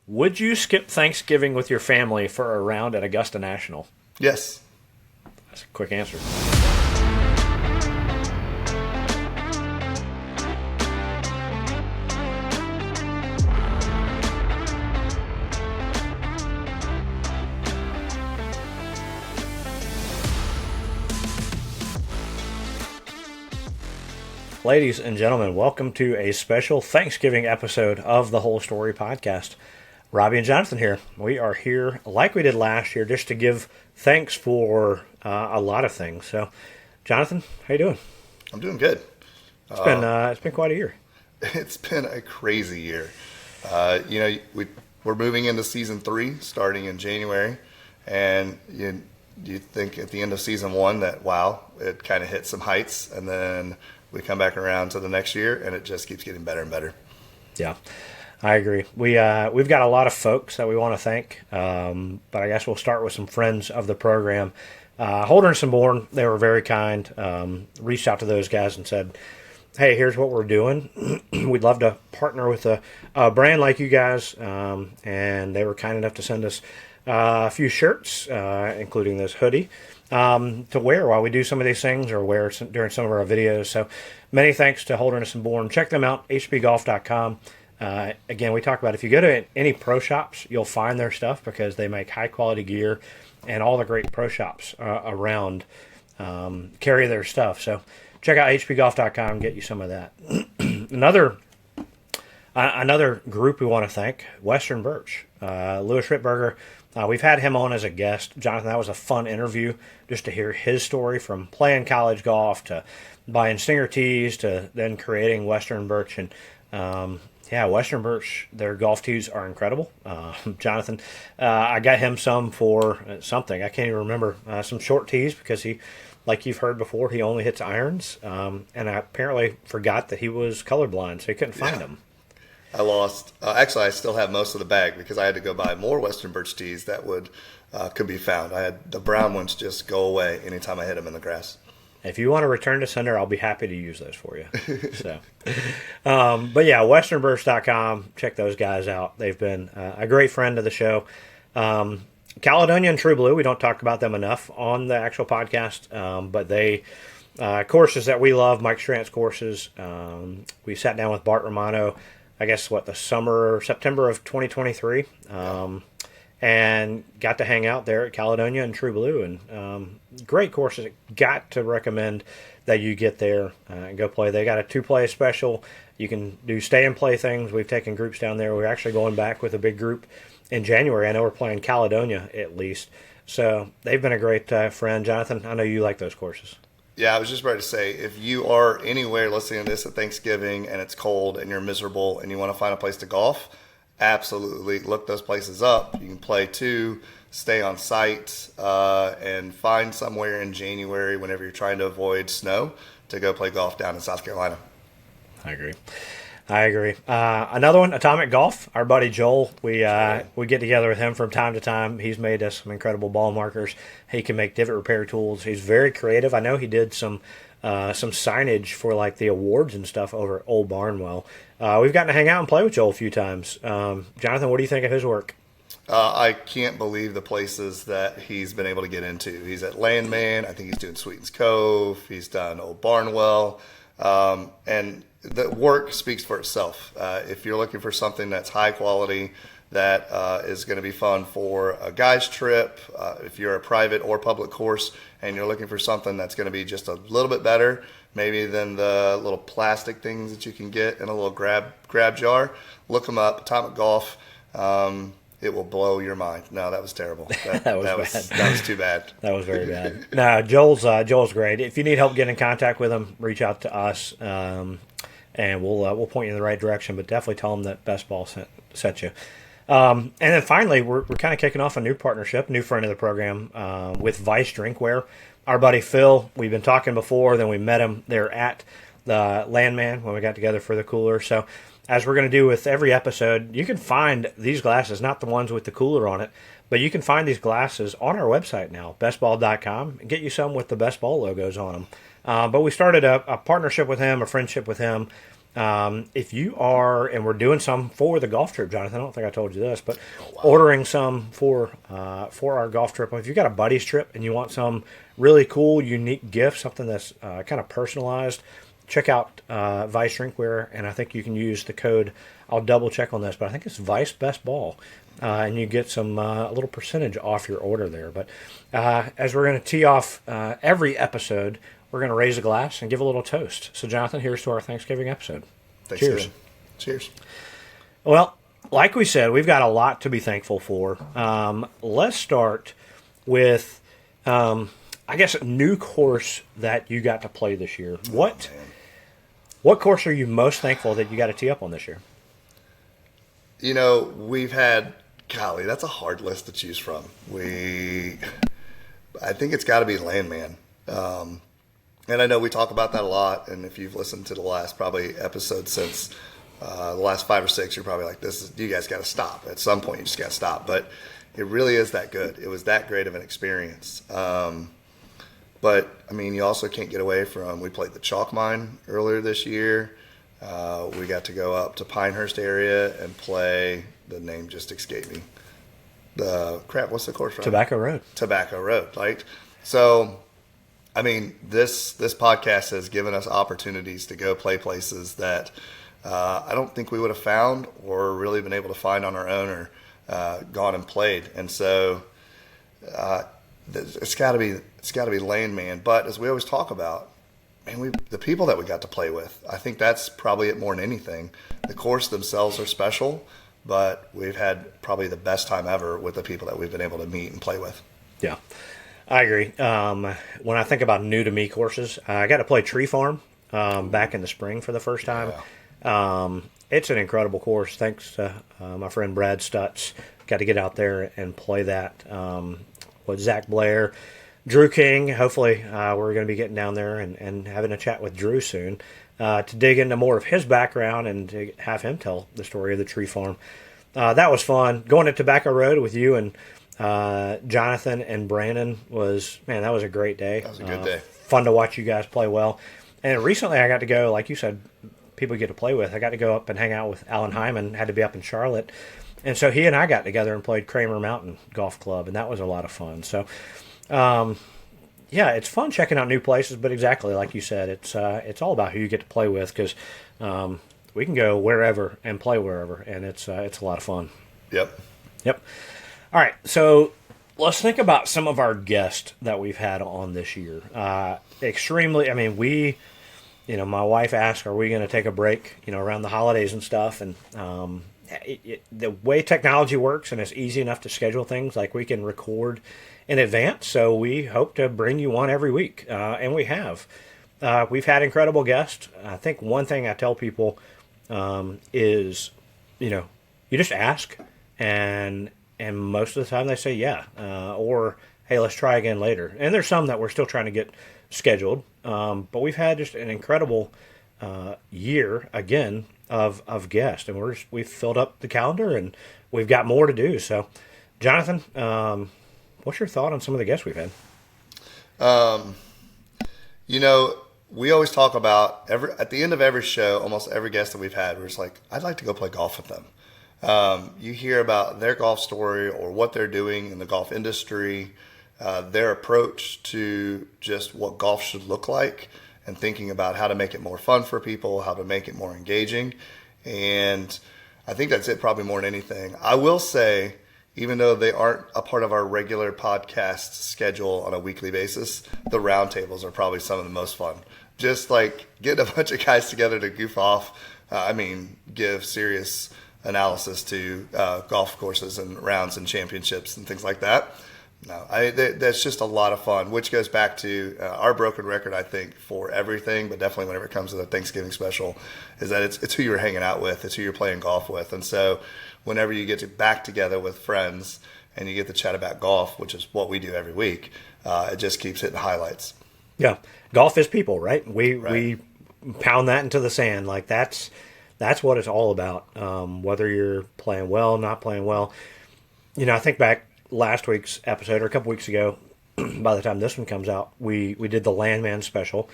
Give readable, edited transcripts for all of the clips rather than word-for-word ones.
Would you skip Thanksgiving with your family for a round at Augusta National? Yes. That's a quick answer. Ladies and gentlemen, welcome to a special Thanksgiving episode of the Whole Story Podcast. Robby and Jonathan here. We are here like we did last year just to give thanks for a lot of things. So, Jonathan, how you doing? I'm doing good. It's been quite a year. It's been a crazy year. We're moving into season 3 starting in January, and you think at the end of season 1 that wow, it kind of hit some heights, and then we come back around to the next year, and it just keeps getting better and better. Yeah, I agree. We've got a lot of folks that we want to thank, but I guess we'll start with some friends of the program. Holderness and Bourne, they were very kind. Reached out to those guys and said, hey, here's what we're doing. We'd love to partner with a brand like you guys, and they were kind enough to send us a few shirts, including this hoodie, to wear while we do some of these things or wear during some of our videos. So many thanks to Holderness and Bourne. Check them out, hbgolf.com. Again, we talk about if you go to any pro shops, you'll find their stuff because they make high quality gear, and all the great pro shops around carry their stuff. So check out hbgolf.com, get you some of that. Another group we want to thank, Western Birch. Louis Rittberger, we've had him on as a guest. Jonathan, that was a fun interview just to hear his story from playing college golf to buying Stinger tees to then creating Western Birch. And Western Birch, their golf tees are incredible. Jonathan, I got him some for something. I can't even remember. Some short tees because he, like you've heard before, he only hits irons. And I apparently forgot that he was colorblind, so he couldn't find them. I lost. Actually, I still have most of the bag because I had to go buy more Western Birch tees that could be found. I had the brown ones just go away anytime I hit them in the grass. If you want to return to sender, I'll be happy to use those for you. So, but yeah, westernbirch.com. Check those guys out. They've been a great friend of the show. Caledonia and True Blue. We don't talk about them enough on the actual podcast, but they courses that we love. Mike Strant's courses. We sat down with Bart Romano. I guess September of 2023, and got to hang out there at Caledonia and True Blue, and great courses. Got to recommend that you get there and go play. They got a 2-play special. You can do stay and play things. We've taken groups down there. We're actually going back with a big group in January. I know we're playing Caledonia at least. So they've been a great friend. Jonathan, I know you like those courses. Yeah, I was just about to say, if you are anywhere listening to this at Thanksgiving and it's cold and you're miserable and you want to find a place to golf, absolutely look those places up. You can play 2, stay on site, and find somewhere in January whenever you're trying to avoid snow to go play golf down in South Carolina. I agree. Another one, Atomic Golf. Our buddy Joel, we get together with him from time to time. He's made us some incredible ball markers. He can make divot repair tools. He's very creative. I know he did some signage for like the awards and stuff over at Old Barnwell. We've gotten to hang out and play with Joel a few times. Jonathan, what do you think of his work? I can't believe the places that he's been able to get into. He's at Landmand. I think he's doing Sweetens Cove. He's done Old Barnwell. And the work speaks for itself. If you're looking for something that's high quality, that is going to be fun for a guy's trip, if you're a private or public course and you're looking for something that's going to be just a little bit better, maybe than the little plastic things that you can get in a little grab jar, look them up. Atomic Golf. It will blow your mind. No, that was terrible. That was too bad. That was very bad. No, Joel's great. If you need help getting in contact with him, reach out to us, and we'll point you in the right direction. But definitely tell him that Best Ball sent you. And then finally, we're kind of kicking off a new partnership, new friend of the program, with Vice Drinkware. Our buddy Phil, we've been talking before, then we met him there at the Landmand when we got together for the cooler. So as we're going to do with every episode, you can find these glasses, not the ones with the cooler on it, but you can find these glasses on our website now, bestball.com, and get you some with the Best Ball logos on them. But we started a partnership with him, a friendship with him, If you are, and we're doing some for the golf trip, Jonathan, I don't think I told you this, but ordering some for our golf trip. If you've got a buddy's trip and you want some really cool, unique gift, something that's kind of personalized, check out Vice Drinkware, and I think you can use the code. I'll double check on this, but I think it's Vice Best Ball, and you get some a little percentage off your order there. But as we're going to tee off every episode, we're going to raise a glass and give a little toast. So, Jonathan, here's to our Thanksgiving episode. Thanks, Cheers. Dan. Cheers. Well, like we said, we've got a lot to be thankful for. Let's start with, I guess, a new course that you got to play this year. What course are you most thankful that you got to tee up on this year? You know, we've had, golly, that's a hard list to choose from. I think it's got to be Landmand. And I know we talk about that a lot, and if you've listened to the last probably episode since the last 5 or 6, you're probably like, you guys got to stop. At some point, you just got to stop. But it really is that good. It was that great of an experience. But, I mean, you also can't get away from, we played the Chalk Mine earlier this year. We got to go up to Pinehurst area and play, the name just escaped me. What's the course? Tobacco Road. Tobacco Road, right? So, I mean, this podcast has given us opportunities to go play places that I don't think we would have found or really been able to find on our own or gone and played. And so it's got to be Landmand. But as we always talk about, man, the people that we got to play with, I think that's probably it more than anything. The course themselves are special, but we've had probably the best time ever with the people that we've been able to meet and play with. Yeah. I agree. When I think about new to me courses, I got to play Tree Farm back in the spring for the first time. Yeah. It's an incredible course. Thanks to my friend Brad Stutz. Got to get out there and play that with Zach Blair, Drew King. Hopefully, we're going to be getting down there and having a chat with Drew soon to dig into more of his background and to have him tell the story of the Tree Farm. That was fun. Going to Tobacco Road with you and Jonathan and Brandon that was a great day. That was a good day. Fun to watch you guys play well. And recently I got to go, like you said, people you get to play with. I got to go up and hang out with Alan Hyman, had to be up in Charlotte. And so he and I got together and played Kramer Mountain Golf Club, and that was a lot of fun. So, it's fun checking out new places, but exactly like you said, it's all about who you get to play with because we can go wherever and play wherever, and it's a lot of fun. Yep. All right, so let's think about some of our guests that we've had on this year. My wife asked, are we going to take a break, around the holidays and stuff? And the way technology works, and it's easy enough to schedule things, like we can record in advance, so we hope to bring you one every week, and we have. We've had incredible guests. I think one thing I tell people is, you just ask, and most of the time they say yeah, or hey, let's try again later. And there's some that we're still trying to get scheduled, but we've had just an incredible year again of guests, and we've filled up the calendar, and we've got more to do. So, Jonathan, what's your thought on some of the guests we've had? We always talk about at the end of every show, almost every guest that we've had, we're just like, I'd like to go play golf with them. You hear about their golf story or what they're doing in the golf industry, their approach to just what golf should look like, and thinking about how to make it more fun for people, how to make it more engaging. And I think that's it probably more than anything. I will say, even though they aren't a part of our regular podcast schedule on a weekly basis, the roundtables are probably some of the most fun. Just like getting a bunch of guys together to goof off, give serious analysis to golf courses and rounds and championships and things like that. That's just a lot of fun, which goes back to our broken record, I think, for everything, but definitely whenever it comes to the Thanksgiving special, is that it's who you're hanging out with, it's who you're playing golf with. And so whenever you get back together with friends and you get to chat about golf, which is what we do every week, it just keeps hitting highlights. Yeah. Golf is people, right? We pound that into the sand. Like that's what it's all about. Whether you're playing well, not playing well. I think back last week's episode or a couple weeks ago, by the time this one comes out, we did the Landmand special,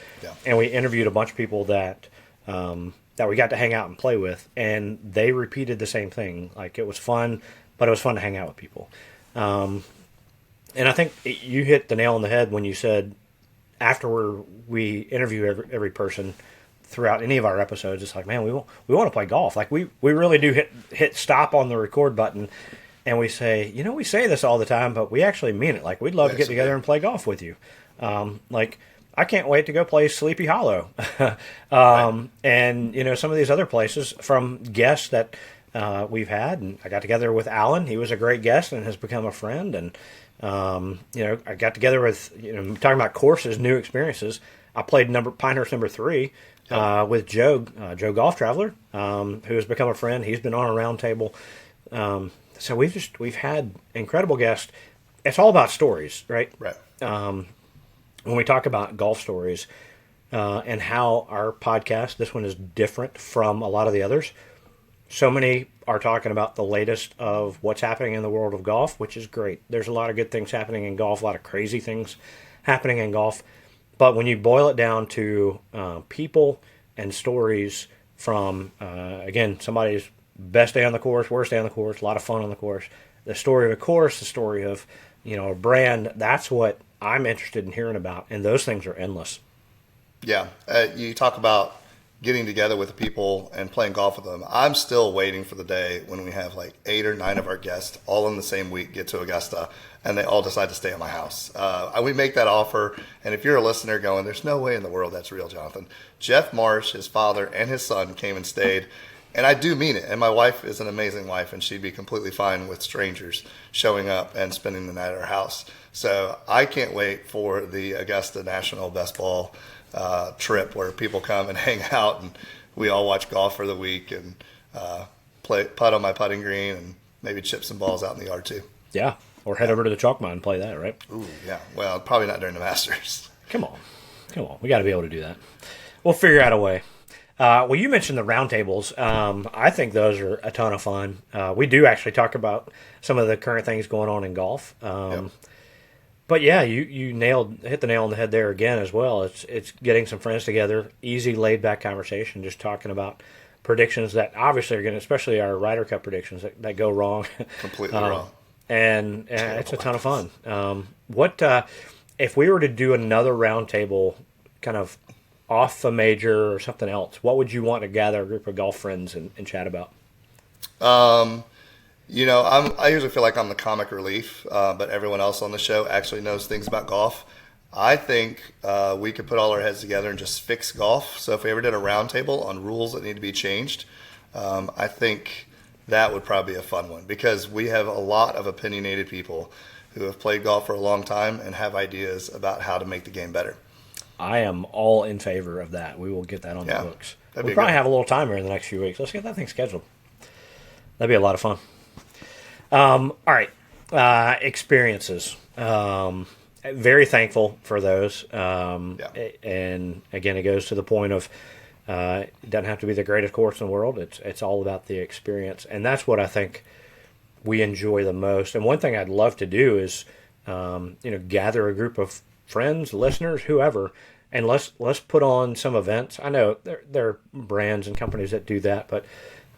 and we interviewed a bunch of people that that we got to hang out and play with, and they repeated the same thing. Like, it was fun, but it was fun to hang out with people. And I think you hit the nail on the head when you said after we interview every person throughout any of our episodes, it's like, man, we want to play golf. Like, we really do hit stop on the record button, and we say, we say this all the time, but we actually mean it. Like, we'd love to get together and play golf with you. Like, I can't wait to go play Sleepy Hollow. Right. And, some of these other places from guests that we've had. And I got together with Alan. He was a great guest and has become a friend. And, I got together with, talking about courses, new experiences. I played Pinehurst number 3 with Joe Golf Traveler, who has become a friend. He's been on a round table. So we've had incredible guests. It's all about stories, right? Right. When we talk about golf stories and how our podcast, this one is different from a lot of the others. So many are talking about the latest of what's happening in the world of golf, which is great. There's a lot of good things happening in golf, a lot of crazy things happening in golf. But when you boil it down to people and stories from, again, somebody's best day on the course, worst day on the course, a lot of fun on the course, the story of a course, the story of, a brand, that's what I'm interested in hearing about. And those things are endless. Yeah. You talk about getting together with people and playing golf with them. I'm still waiting for the day when we have like 8 or 9 of our guests all in the same week get to Augusta and they all decide to stay at my house. We make that offer, and if you're a listener going, there's no way in the world that's real, Jonathan. Jeff Marsh, his father, and his son came and stayed, and I do mean it. And my wife is an amazing wife, and she'd be completely fine with strangers showing up and spending the night at our house. So I can't wait for the Augusta National Best Ball trip where people come and hang out and we all watch golf for the week and putt on my putting green and maybe chip some balls out in the yard too. Yeah, or head over to the chalk mine and play that, right? Ooh, yeah. Well, probably not during the Masters. Come on. We got to be able to do that. We'll figure out a way. Well, you mentioned the roundtables. I think those are a ton of fun. We do actually talk about some of the current things going on in golf. Yep. But yeah, you hit the nail on the head there again as well. It's getting some friends together, easy, laid back conversation, just talking about predictions that obviously are going to, especially our Ryder Cup predictions that go wrong, Completely wrong, and it's a ton of fun. What if we were to do another roundtable, kind of off a major or something else? What would you want to gather a group of golf friends and chat about? I usually feel like I'm the comic relief, but everyone else on the show actually knows things about golf. I think we could put all our heads together and just fix golf. So if we ever did a roundtable on rules that need to be changed, I think that would probably be a fun one because we have a lot of opinionated people who have played golf for a long time and have ideas about how to make the game better. I am all in favor of that. We will get that on the books. We'll probably have a little time here in the next few weeks. Let's get that thing scheduled. That'd be a lot of fun. All right. Experiences. Very thankful for those. And again, it goes to the point of it doesn't have to be the greatest course in the world. It's all about the experience. And that's what I think we enjoy the most. And one thing I'd love to do is, gather a group of friends, listeners, whoever, and let's put on some events. I know there are brands and companies that do that, but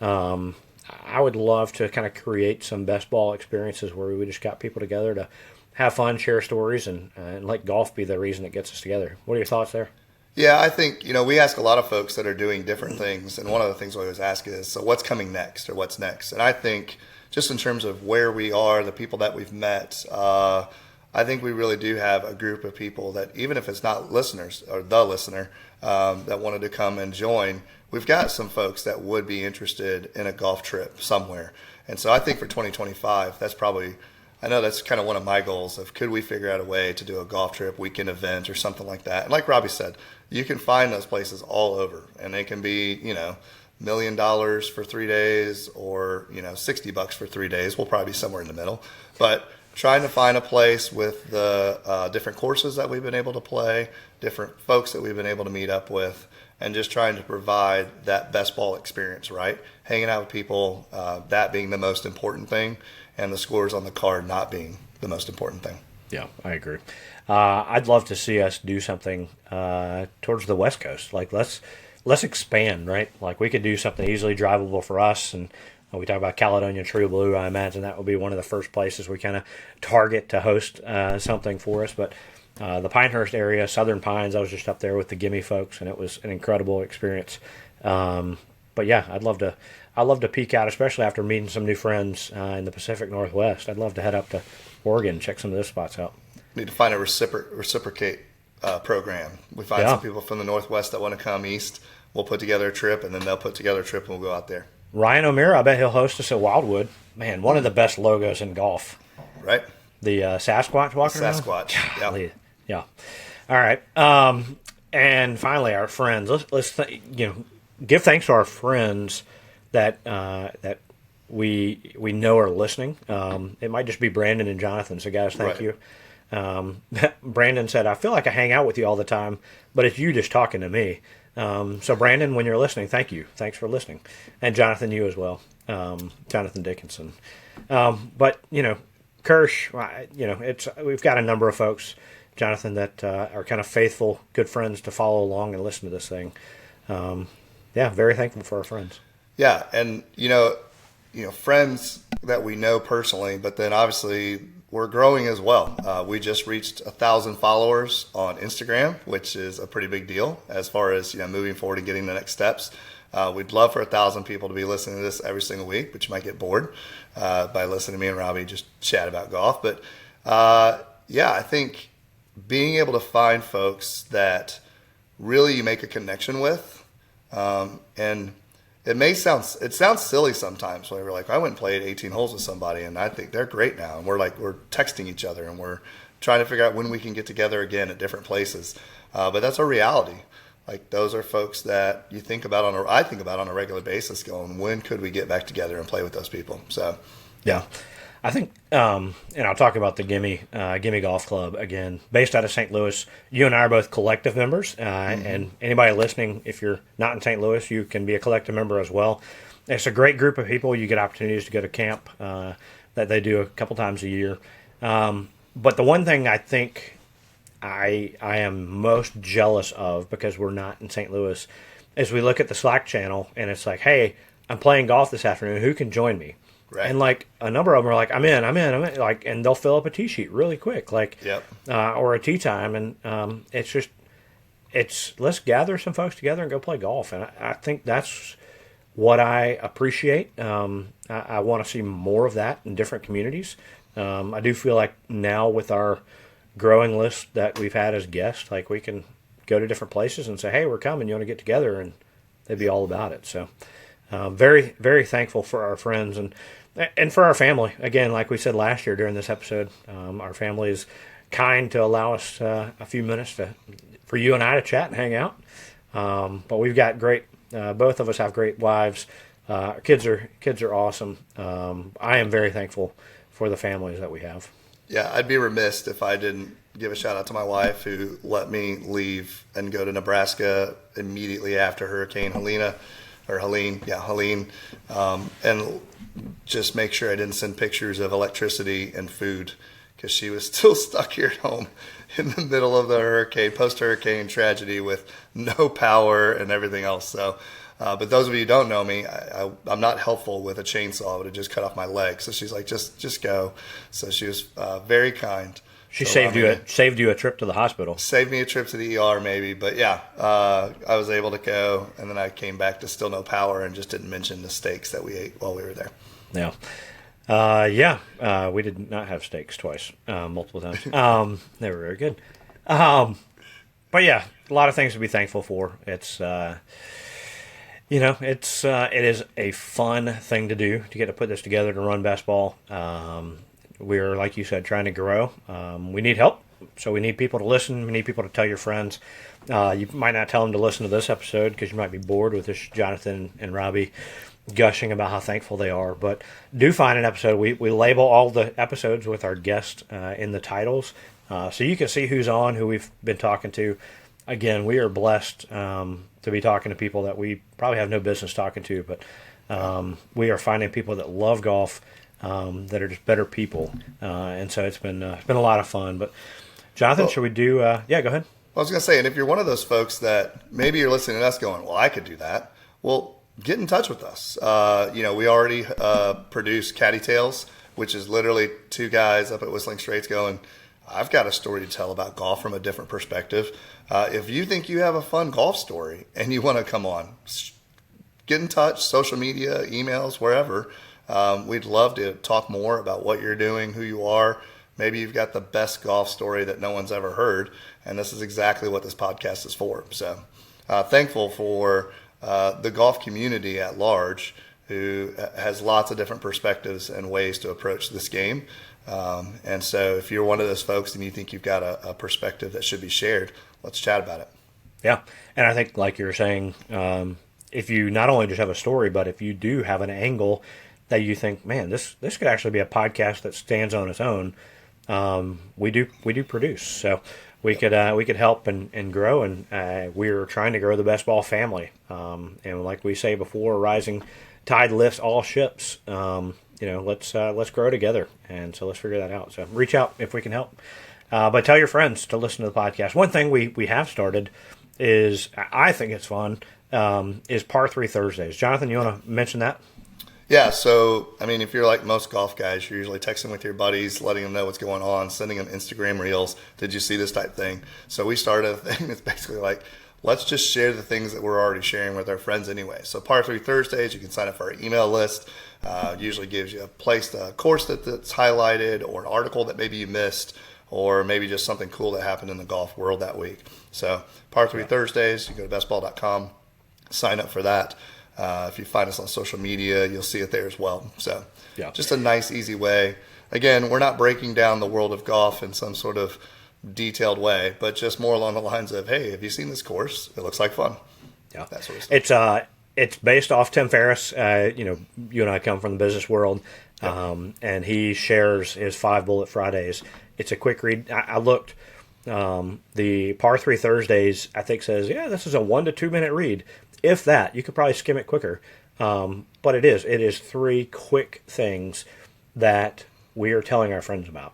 I would love to kind of create some best ball experiences where we just got people together to have fun, share stories, and let golf be the reason that gets us together. What are your thoughts there? Yeah, I think, we ask a lot of folks that are doing different things, and one of the things we always ask is, so what's coming next or what's next? And I think just in terms of where we are, the people that we've met, I think we really do have a group of people that, even if it's not listeners or the listener that wanted to come and join, we've got some folks that would be interested in a golf trip somewhere. And so I think for 2025, I know that's kind of one of my goals of could we figure out a way to do a golf trip, weekend event or something like that. And like Robby said, you can find those places all over, and they can be, $1 million for 3 days or, $60 for 3 days. We'll probably be somewhere in the middle, but trying to find a place with the different courses that we've been able to play, different folks that we've been able to meet up with, and just trying to provide that best ball experience, right? Hanging out with people, that being the most important thing, and the scores on the card not being the most important thing. Yeah, I agree. I'd love to see us do something towards the West Coast. Like let's let's expand, right? Like we could do something easily drivable for us. And we talk about Caledonia True Blue. I imagine that will be one of the first places we kind of target to host something for us. But the Pinehurst area, Southern Pines, I was just up there with the Gimme folks, and it was an incredible experience. But yeah, I'd love to peek out, especially after meeting some new friends in the Pacific Northwest. I'd love to head up to Oregon, check some of those spots out. Need to find a reciprocate program. We find some people from the Northwest that want to come east. We'll put together a trip, and then they'll put together a trip, and we'll go out there. Ryan O'Meara, I bet he'll host us at Wildwood. Man, one of the best logos in golf. Right. The Sasquatch walking around? Sasquatch, yeah. All right. And finally, our friends. Let's give thanks to our friends that we know are listening. It might just be Brandon and Jonathan. So, guys, thank you. Brandon said, I feel like I hang out with you all the time, but it's you just talking to me. So, Brandon, when you're listening, thank you. Thanks for listening. And Jonathan, you as well. Jonathan Dickinson. But, Kirsch, we've got a number of folks, Jonathan, that are kind of faithful, good friends to follow along and listen to this thing. Very thankful for our friends. Yeah, and friends that we know personally, but then obviously we're growing as well. We just reached 1,000 followers on Instagram, which is a pretty big deal as far as moving forward and getting the next steps. We'd love for 1,000 people to be listening to this every single week, but you might get bored by listening to me and Robby just chat about golf. But I think being able to find folks that really you make a connection with, and it sounds silly sometimes when we're like, I went and played 18 holes with somebody and I think they're great now. And we're texting each other and we're trying to figure out when we can get together again at different places. But that's a reality. Like those are folks that I think about on a regular basis going, when could we get back together and play with those people? So, yeah. I think, and I'll talk about the Gimme Golf Club again, based out of St. Louis. You and I are both collective members, and anybody listening, if you're not in St. Louis, you can be a collective member as well. It's a great group of people. You get opportunities to go to camp that they do a couple times a year. But the one thing I think I am most jealous of, because we're not in St. Louis, is we look at the Slack channel and it's like, hey, I'm playing golf this afternoon. Who can join me? Right. And like a number of them are like, I'm in, like, and they'll fill up a tee sheet really quick, like, or a tee time, and let's gather some folks together and go play golf, and I think that's what I appreciate. I want to see more of that in different communities. I do feel like now with our growing list that we've had as guests, like we can go to different places and say, hey, we're coming, you want to get together, and they'd be all about it. So. Very, very thankful for our friends and for our family. Again, like we said last year during this episode, our family is kind to allow us a few minutes for you and I to chat and hang out. But we've got great. Both of us have great wives. Kids are awesome. I am very thankful for the families that we have. Yeah, I'd be remiss if I didn't give a shout out to my wife who let me leave and go to Nebraska immediately after Hurricane Helene, and just make sure I didn't send pictures of electricity and food because she was still stuck here at home in the middle of the hurricane, post-hurricane tragedy with no power and everything else. So, but those of you who don't know me, I'm not helpful with a chainsaw, but it just cut off my leg. So she's like, just go. So she was very kind. She saved you a trip to the hospital. Saved me a trip to the ER maybe, but yeah, I was able to go, and then I came back to still no power and just didn't mention the steaks that we ate while we were there. Yeah. We did not have steaks twice, multiple times. They were very good. But yeah, a lot of things to be thankful for. It's, it is a fun thing to do, to get to put this together, to run best ball. We're, like you said, trying to grow. We need help, so we need people to listen. We need people to tell your friends. You might not tell them to listen to this episode because you might be bored with this Jonathan and Robby gushing about how thankful they are. But do find an episode. We label all the episodes with our guest in the titles, so you can see who's on, who we've been talking to. Again, we are blessed to be talking to people that we probably have no business talking to, but we are finding people that love golf, that are just better people, and so it's been a lot of fun. But Jonathan, should we do? Yeah, go ahead. I was going to say, and if you're one of those folks that maybe you're listening to us going, well, I could do that. Well, get in touch with us. We already produce Caddy Tales, which is literally two guys up at Whistling Straits going, I've got a story to tell about golf from a different perspective. If you think you have a fun golf story and you want to come on, get in touch, social media, emails, wherever. We'd love to talk more about what you're doing, who you are. Maybe you've got the best golf story that no one's ever heard, and this is exactly what this podcast is for. So thankful for the golf community at large, who has lots of different perspectives and ways to approach this game. And so if you're one of those folks and you think you've got a perspective that should be shared, let's chat about it. Yeah, and I think like you're saying, if you not only just have a story, but if you do have an angle that you think, man, this could actually be a podcast that stands on its own, we do produce. So we could help and grow, and we're trying to grow the best ball family. And like we say before, rising tide lifts all ships. Let's grow together, and so let's figure that out. So reach out if we can help. But tell your friends to listen to the podcast. One thing we have started is, I think it's fun, is Par 3 Thursdays. Jonathan, you want to mention that? Yeah, so, I mean, if you're like most golf guys, you're usually texting with your buddies, letting them know what's going on, sending them Instagram reels, did you see this type thing? So we started a thing that's basically like, let's just share the things that we're already sharing with our friends anyway. So Par 3 Thursdays, you can sign up for our email list. Usually gives you a course that's highlighted, or an article that maybe you missed, or maybe just something cool that happened in the golf world that week. So Par 3 Thursdays, you go to bestball.com, sign up for that. If you find us on social media, you'll see it there as well. So just a nice, easy way. Again, we're not breaking down the world of golf in some sort of detailed way, but just more along the lines of, hey, have you seen this course? It looks like fun. Yeah, that sort of stuff. It's based off Tim Ferriss. You and I come from the business world, and he shares his 5 Bullet Fridays. It's a quick read. I looked. The Par 3 Thursdays, I think, says, this is a 1 to 2 minute read. If that, you could probably skim it quicker. But it is 3 quick things that we are telling our friends about.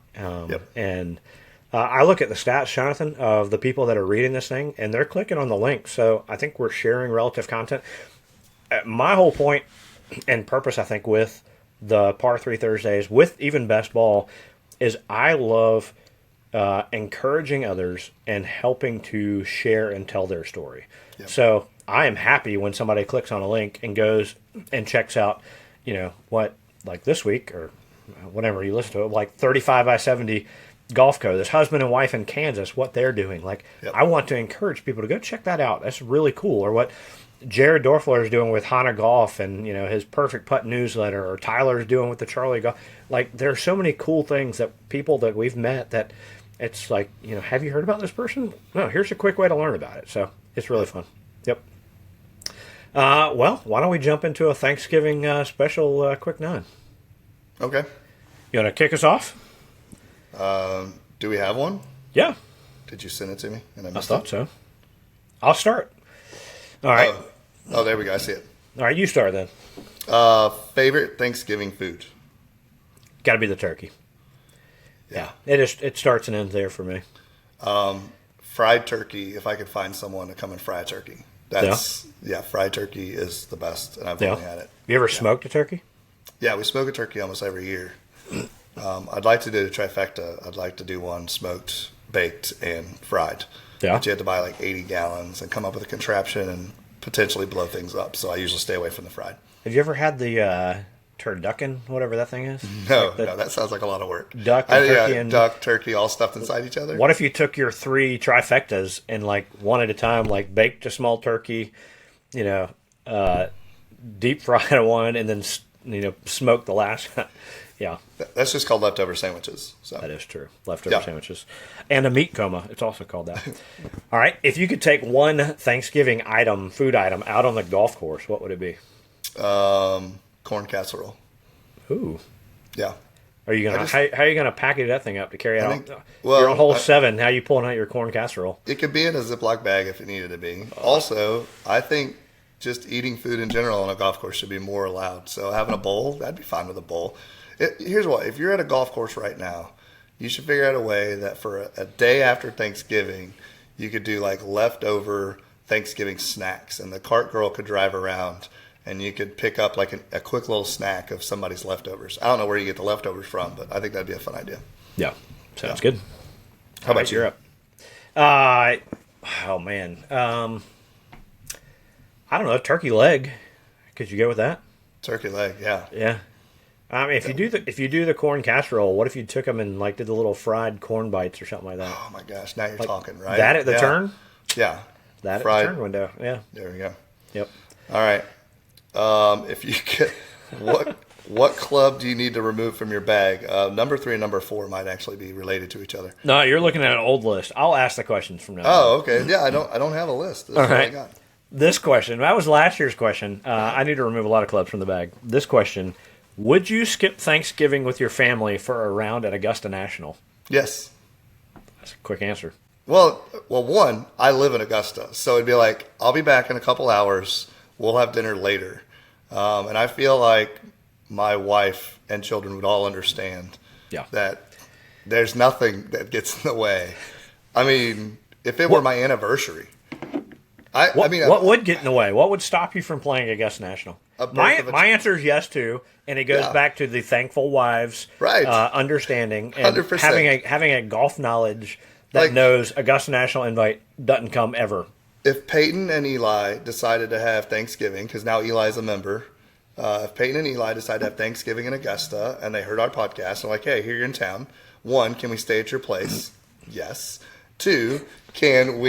And I look at the stats, Jonathan, of the people that are reading this thing, and they're clicking on the link. So I think we're sharing relative content. My whole point and purpose, I think, with the Par 3 Thursdays, with even Best Ball, is I love encouraging others and helping to share and tell their story. So I am happy when somebody clicks on a link and goes and checks out, what, like this week or whenever you listen to it, like 35 by 70 Golf Co., this husband and wife in Kansas, what they're doing. I want to encourage people to go check that out. That's really cool. Or what Jared Dorfler is doing with Hana Golf and, his Perfect Putt newsletter, or Tyler's doing with the Charlie Golf. There are so many cool things that people that we've met that it's like, have you heard about this person? No, here's a quick way to learn about it. So it's really fun. Yep. Well, why don't we jump into a Thanksgiving special quick 9? Okay. You want to kick us off? Do we have one? Yeah. Did you send it to me? And I thought so. I'll start. All right. Oh, there we go. I see it. All right, you start then. Favorite Thanksgiving food? Got to be the turkey. Yeah. It starts and ends there for me. Fried turkey, if I could find someone to come and fry a turkey. Fried turkey is the best, and I've only had it. You ever smoked a turkey? Yeah, we smoke a turkey almost every year. I'd like to do a trifecta. I'd like to do one smoked, baked, and fried. Yeah. But you have to buy like 80 gallons and come up with a contraption and potentially blow things up. So I usually stay away from the fried. Have you ever had the turducken, whatever that thing is? No, that sounds like a lot of work. Duck and turkey. And duck, turkey, all stuffed inside each other. What if you took your 3 trifectas and one at a time, baked a small turkey, deep fried one, and then, smoked the last one? Yeah. That's just called leftover sandwiches. So. That is true. Leftover sandwiches. And a meat coma. It's also called that. All right. If you could take one Thanksgiving food item out on the golf course, what would it be? Corn casserole. Ooh. Yeah. Are you gonna how are you gonna package that thing up to carry it out? You're on hole 7. How are you pulling out your corn casserole? It could be in a Ziploc bag if it needed to be. Also, I think just eating food in general on a golf course should be more allowed. So having a bowl, that'd be fine with a bowl. Here's what: if you're at a golf course right now, you should figure out a way that for a day after Thanksgiving, you could do like leftover Thanksgiving snacks, and the cart girl could drive around, and you could pick up like a quick little snack of somebody's leftovers. I don't know where you get the leftovers from, but I think that'd be a fun idea. Yeah, sounds good. How about you? You're up. Oh man, I don't know. Turkey leg. Could you go with that? Turkey leg, yeah. Yeah. I mean, if you do the corn casserole, what if you took them and like did the little fried corn bites or something like that? Oh my gosh, now you're talking, right? That at the turn? Yeah. That fried, at the turn window. Yeah. There we go. Yep. All right. If you get what club do you need to remove from your bag? Number 3 and number 4 might actually be related to each other. No, you're looking at an old list. I'll ask the questions from now on. Oh, okay. Yeah, I don't have a list. This is what I got. This question, that was last year's question. I need to remove a lot of clubs from the bag. This question, would you skip Thanksgiving with your family for a round at Augusta National? Yes. That's a quick answer. Well, one, I live in Augusta, so it'd be like, I'll be back in a couple hours. We'll have dinner later. And I feel like my wife and children would all understand that there's nothing that gets in the way. I mean, if it were my anniversary, what would get in the way? What would stop you from playing Augusta National? My answer is yes too, and it goes back to the thankful wives, understanding and 100%. having a golf knowledge that knows Augusta National invite doesn't come ever. If Peyton and Eli decided to have Thanksgiving, because now Eli's a member, if Peyton and Eli decide to have Thanksgiving in Augusta and they heard our podcast and like, hey, here you're in town. 1, can we stay at your place? Yes. 2, can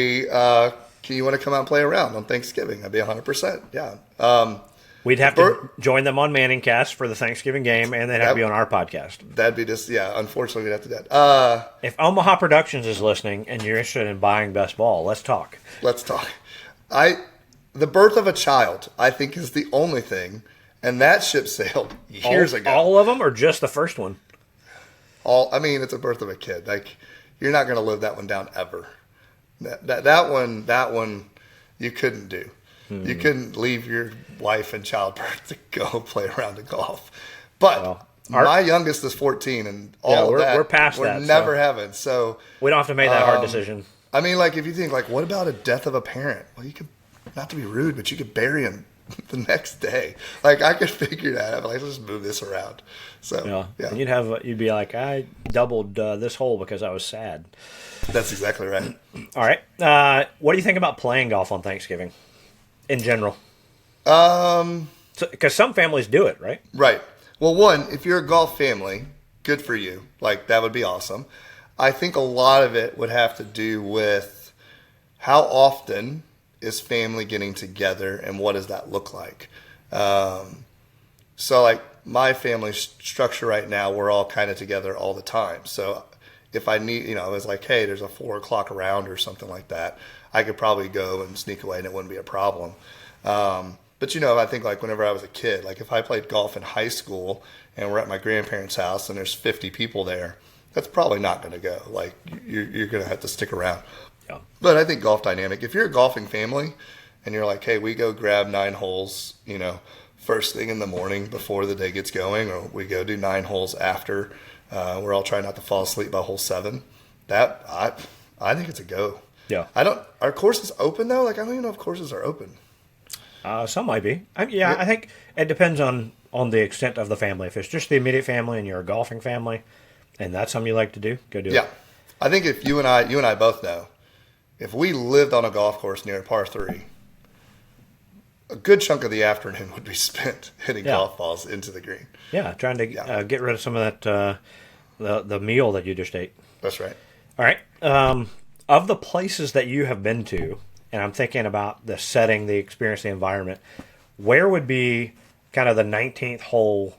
you want to come out and play around on Thanksgiving? That'd be 100%. Yeah. We'd have to join them on Manning Cast for the Thanksgiving game, and they'd have to be on our podcast. That'd be just, unfortunately, we'd have to do that. If Omaha Productions is listening and you're interested in buying best ball, let's talk. Let's talk. The birth of a child, I think, is the only thing, and that ship sailed years ago. All of them, or just the first one? It's a birth of a kid. Like, you're not going to live that one down ever. That one, you couldn't do. You couldn't leave your wife in childbirth to go play around in golf. But my youngest is 14, and we're past that. We're never having. So we don't have to make that hard decision. I mean, like, if you think, like, what about a death of a parent? Well, you could, not to be rude, but you could bury him the next day. Like, I could figure that out. Like, let's just move this around. So yeah. And you'd be like, I doubled this hole because I was sad. That's exactly right. All right. What do you think about playing golf on Thanksgiving in general? Because some families do it, right? Right. Well, 1, if you're a golf family, good for you. Like, that would be awesome. I think a lot of it would have to do with how often is family getting together and what does that look like? So, like, my family structure right now, we're all kind of together all the time. So if I need, it was like, hey, there's a 4 o'clock around or something like that, I could probably go and sneak away and it wouldn't be a problem. But, I think, like, whenever I was a kid, like, if I played golf in high school and we're at my grandparents' house and there's 50 people there, that's probably not going to go. Like, you're going to have to stick around. Yeah. But I think golf dynamic, if you're a golfing family and you're like, hey, we go grab 9 holes, first thing in the morning before the day gets going, or we go do 9 holes after, we're all trying not to fall asleep by hole 7. That I think it's a go. Yeah. Are courses open though? Like, I don't even know if courses are open. Some might be. I think it depends on the extent of the family. If it's just the immediate family and you're a golfing family, and that's something you like to do, go do it. Yeah, I think if you and I both know, if we lived on a golf course near a par 3, a good chunk of the afternoon would be spent hitting golf balls into the green. Yeah, trying to get rid of some of that the meal that you just ate. That's right. All right. Of the places that you have been to, and I'm thinking about the setting, the experience, the environment, where would be kind of the 19th hole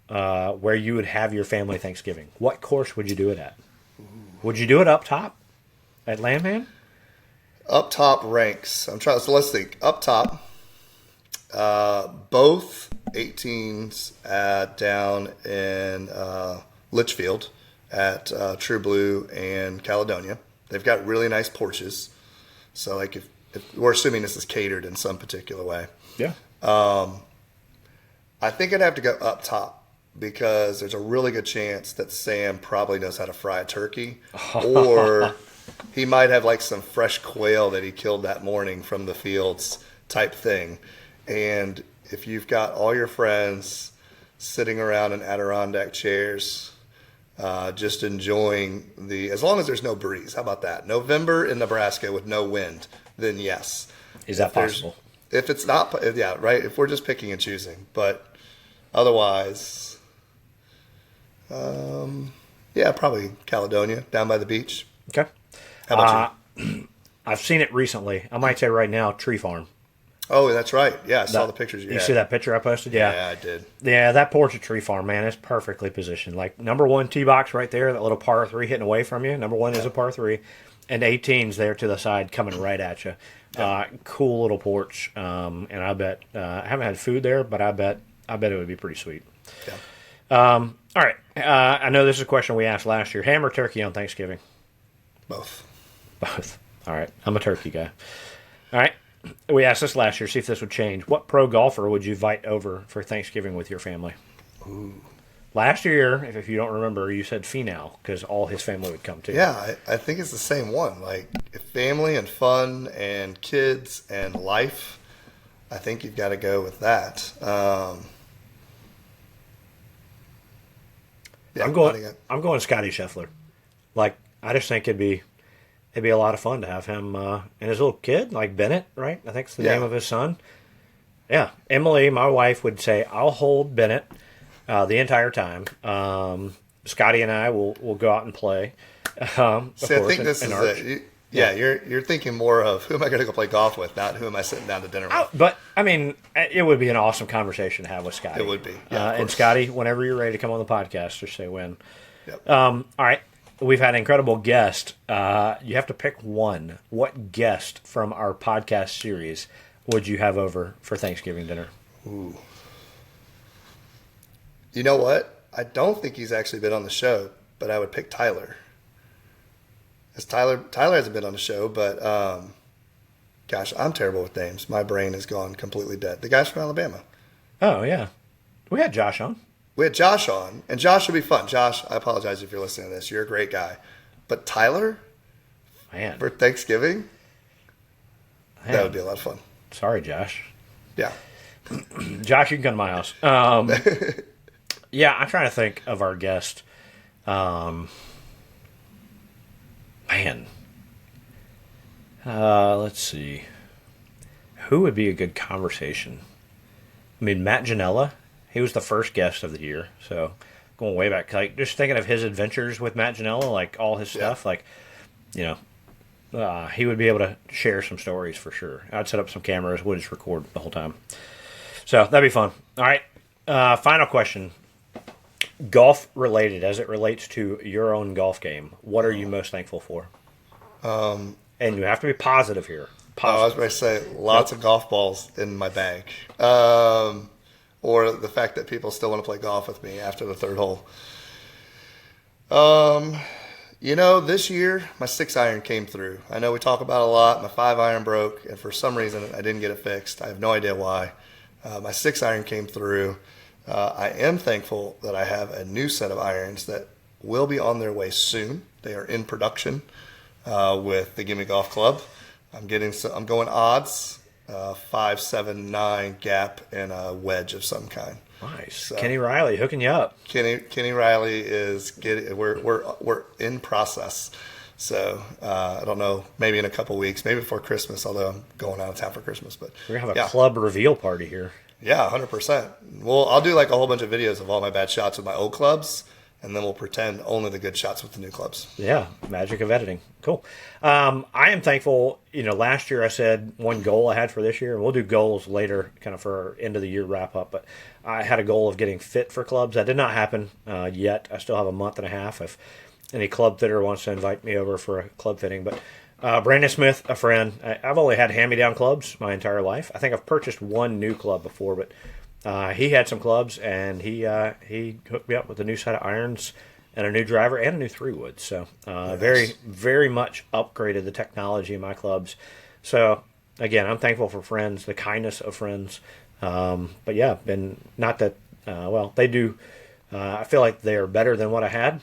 where you would have your family Thanksgiving? What course would you do it at? Would you do it up top at Landmand? Up top ranks. So let's think. Up top, both 18s down in Litchfield at True Blue and Caledonia. They've got really nice porches. So, like, if we're assuming this is catered in some particular way. Yeah. I think I'd have to go up top because there's a really good chance that Sam probably knows how to fry a turkey, or he might have like some fresh quail that he killed that morning from the fields type thing. And if you've got all your friends sitting around in Adirondack chairs, just enjoying as long as there's no breeze. How about that? November in Nebraska with no wind, then yes. Is that possible? If it's not, yeah, right. If we're just picking and choosing, but otherwise, yeah, probably Caledonia down by the beach. Okay. How about you? I've seen it recently. I might say right now, Tree Farm. Oh, that's right. Yeah, I saw the pictures. You see that picture I posted? Yeah, I did. Yeah, that porch at Tree Farm, man, is perfectly positioned. Like number 1 tee box right there, that little par 3 hitting away from you. Number 1 is a par 3, and 18's there to the side coming right at you. Cool little porch, and I bet I haven't had food there, but I bet it would be pretty sweet. Yeah. All right, I know this is a question we asked last year: ham or turkey on Thanksgiving? Both. All right, I'm a turkey guy. All right. We asked this last year, see if this would change. What pro golfer would you invite over for Thanksgiving with your family? Ooh. Last year, if you don't remember, you said Finau because all his family would come too. Yeah, I think it's the same one. Like family and fun and kids and life. I think you've got to go with that. Yeah, I'm going Scotty Scheffler. Like I just think it'd be a lot of fun to have him and his little kid, like Bennett, right? I think it's the name of his son. Yeah. Emily, my wife, would say, I'll hold Bennett the entire time. Scotty and I will go out and play. See, I think this is it. You're thinking more of who am I going to go play golf with, not who am I sitting down to dinner with. But, I mean, it would be an awesome conversation to have with Scotty. It would be. Yeah, and Scotty, whenever you're ready to come on the podcast, just say when. Yep. All right. We've had an incredible guest. You have to pick one. What guest from our podcast series would you have over for Thanksgiving dinner? Ooh. You know what? I don't think he's actually been on the show, but I would pick Tyler. As Tyler hasn't been on the show, but gosh, I'm terrible with names. My brain has gone completely dead. The guy's from Alabama. Oh, yeah. We had Josh on. We had Josh on, and Josh would be fun. Josh, I apologize if you're listening to this. You're a great guy. But Tyler, man, for Thanksgiving, that would be a lot of fun. Sorry, Josh. Yeah. Josh, you can come to my house. Yeah, I'm trying to think of our guest. Man. Let's see. Who would be a good conversation? I mean, Matt Janella. He was the first guest of the year, so going way back, like just thinking of his adventures with Matt Janella, like all his stuff, like he would be able to share some stories for sure. I'd set up some cameras, we'll just record the whole time. So that'd be fun. All right, final question, golf related, as it relates to your own golf game. What are you most thankful for? And you have to be positive here. Positive. I was going to say lots of golf balls in my bag. Or the fact that people still want to play golf with me after the third hole. This year, my 6-iron came through. I know we talk about it a lot. My 5-iron broke, and for some reason, I didn't get it fixed. I have no idea why. My 6-iron came through. I am thankful that I have a new set of irons that will be on their way soon. They are in production with the Gimme Golf Club. I'm going odds. 5, 7, 9 gap and a wedge of some kind. Nice. So, Kenny Riley hooking you up. Kenny Riley is getting. We're in process. So I don't know. Maybe in a couple weeks. Maybe before Christmas. Although I'm going out of town for Christmas. But we're gonna have a club reveal party here. Yeah, 100%. Well, I'll do like a whole bunch of videos of all my bad shots with my old clubs. And then we'll pretend only the good shots with the new clubs. Yeah, magic of editing. Cool. I am thankful. Last year I said one goal I had for this year, and we'll do goals later, kind of for our end of the year wrap up. But I had a goal of getting fit for clubs. That did not happen yet. I still have a month and a half. If any club fitter wants to invite me over for a club fitting, but Brandon Smith, a friend. I've only had hand-me-down clubs my entire life. I think I've purchased one new club before, but. He had some clubs, and he hooked me up with a new set of irons and a new driver and a new 3-wood. So nice. Very, very much upgraded the technology in my clubs. So, again, I'm thankful for friends, the kindness of friends. But, yeah, not that, they do. I feel like they are better than what I had.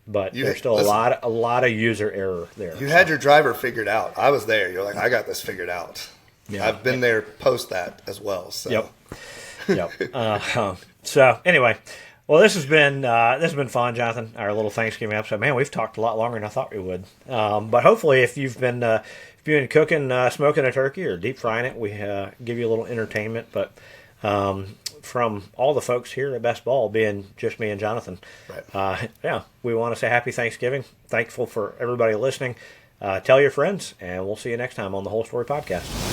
but there's still a lot of user error there. You had your driver figured out. I was there. You're like, I got this figured out. Yeah. I've been there post that as well. So. Yep. So anyway, well, this has been fun, Jonathan. Our little Thanksgiving episode. Man, we've talked a lot longer than I thought we would. But hopefully, if you've been cooking, smoking a turkey or deep frying it, we give you a little entertainment. But from all the folks here at Best Ball, being just me and Jonathan, right. We want to say Happy Thanksgiving. Thankful for everybody listening. Tell your friends, and we'll see you next time on the Whole Story Podcast.